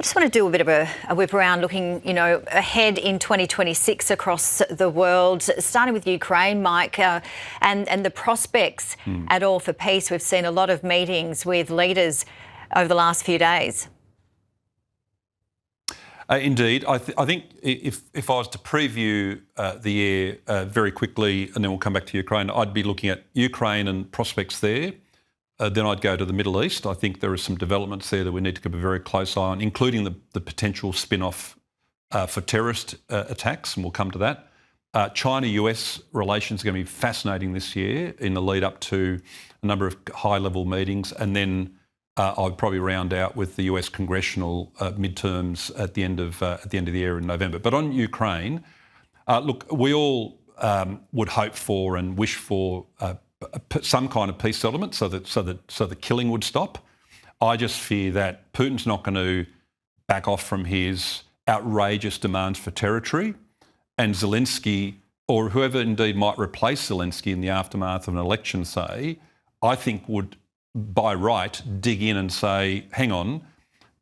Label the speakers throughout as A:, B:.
A: I just want to do a bit of a whip around looking, ahead in 2026 across the world, starting with Ukraine, Mike, and the prospects at all for peace. We've seen a lot of meetings with leaders over the last few days.
B: Indeed. I think if I was to preview the year very quickly, and then we'll come back to Ukraine, I'd be looking at Ukraine and prospects there. Then I'd go to the Middle East. I think there are some developments there that we need to keep a very close eye on, including the potential spin-off for terrorist attacks, and we'll come to that. China-US relations are going to be fascinating this year in the lead up to a number of high-level meetings, and then I'd probably round out with the US congressional midterms at the end of the year in November. But on Ukraine, look, we all would hope for and wish for some kind of peace settlement so the killing would stop. I just fear that Putin's not going to back off from his outrageous demands for territory, and Zelensky, or whoever indeed might replace Zelensky in the aftermath of an election, say, I think would by right dig in and say, hang on,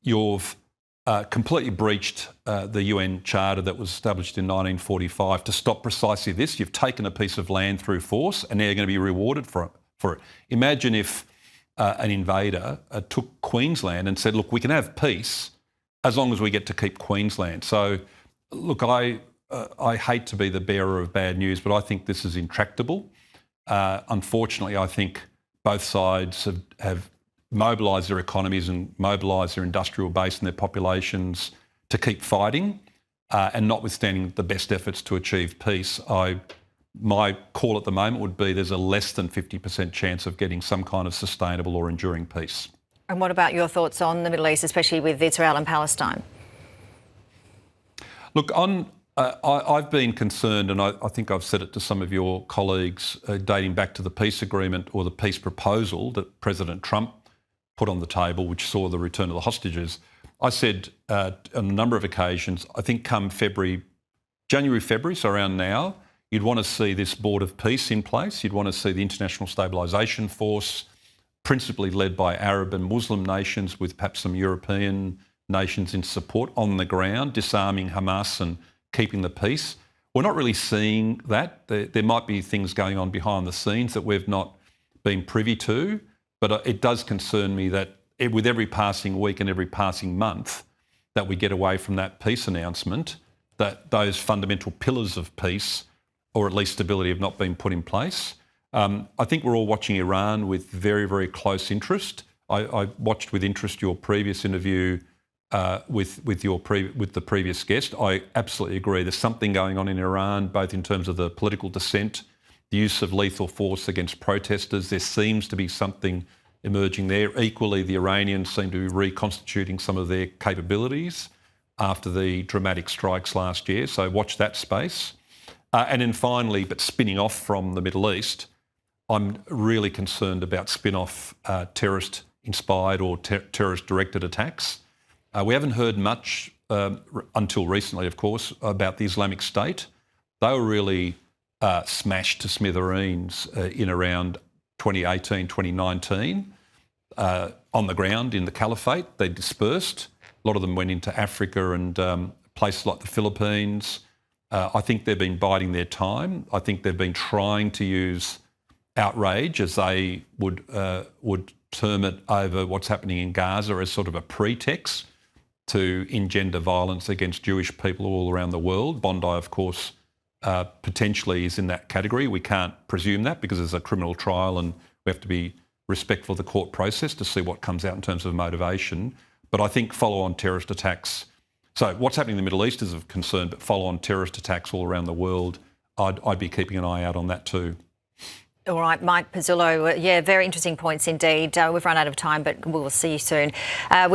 B: you've completely breached the UN Charter that was established in 1945 to stop precisely this. You've taken a piece of land through force and now you're going to be rewarded for it. Imagine if an invader took Queensland and said, look, we can have peace as long as we get to keep Queensland. So, look, I hate to be the bearer of bad news, but I think this is intractable. Unfortunately, I think both sides have mobilised their economies and mobilised their industrial base and their populations to keep fighting, and notwithstanding the best efforts to achieve peace, my call at the moment would be there's a less than 50% chance of getting some kind of sustainable or enduring peace.
A: And what about your thoughts on the Middle East, especially with Israel and Palestine?
B: Look, I've been concerned, and I think I've said it to some of your colleagues, dating back to the peace agreement or the peace proposal that President Trump put on the table, which saw the return of the hostages. I said on a number of occasions, I think come January, February, so around now, you'd want to see this board of peace in place. You'd want to see the International Stabilisation Force, principally led by Arab and Muslim nations, with perhaps some European nations in support on the ground, disarming Hamas and keeping the peace. We're not really seeing that. There might be things going on behind the scenes that we've not been privy to, but it does concern me that with every passing week and every passing month that we get away from that peace announcement, that those fundamental pillars of peace, or at least stability, have not been put in place. I think we're all watching Iran with very, very close interest. I watched with interest your previous interview with the previous guest. I absolutely agree. There's something going on in Iran, both in terms of the political dissent, the use of lethal force against protesters. There seems to be something emerging there. Equally, the Iranians seem to be reconstituting some of their capabilities after the dramatic strikes last year. So watch that space. And then finally, but spinning off from the Middle East, I'm really concerned about spin-off terrorist-inspired or terrorist-directed attacks. We haven't heard much until recently, of course, about the Islamic State. They were really smashed to smithereens in around 2018, 2019 on the ground in the Caliphate. They dispersed. A lot of them went into Africa and places like the Philippines. I think they've been biding their time. I think they've been trying to use outrage, as they would term it, over what's happening in Gaza as sort of a pretext to engender violence against Jewish people all around the world. Bondi, of course, potentially is in that category. We can't presume that because there's a criminal trial and we have to be respectful of the court process to see what comes out in terms of motivation. But I think follow-on terrorist attacks. So what's happening in the Middle East is of concern, but follow-on terrorist attacks all around the world, I'd be keeping an eye out on that too.
A: All right, Mike Pezzullo, yeah, very interesting points indeed. We've run out of time, but we'll see you soon.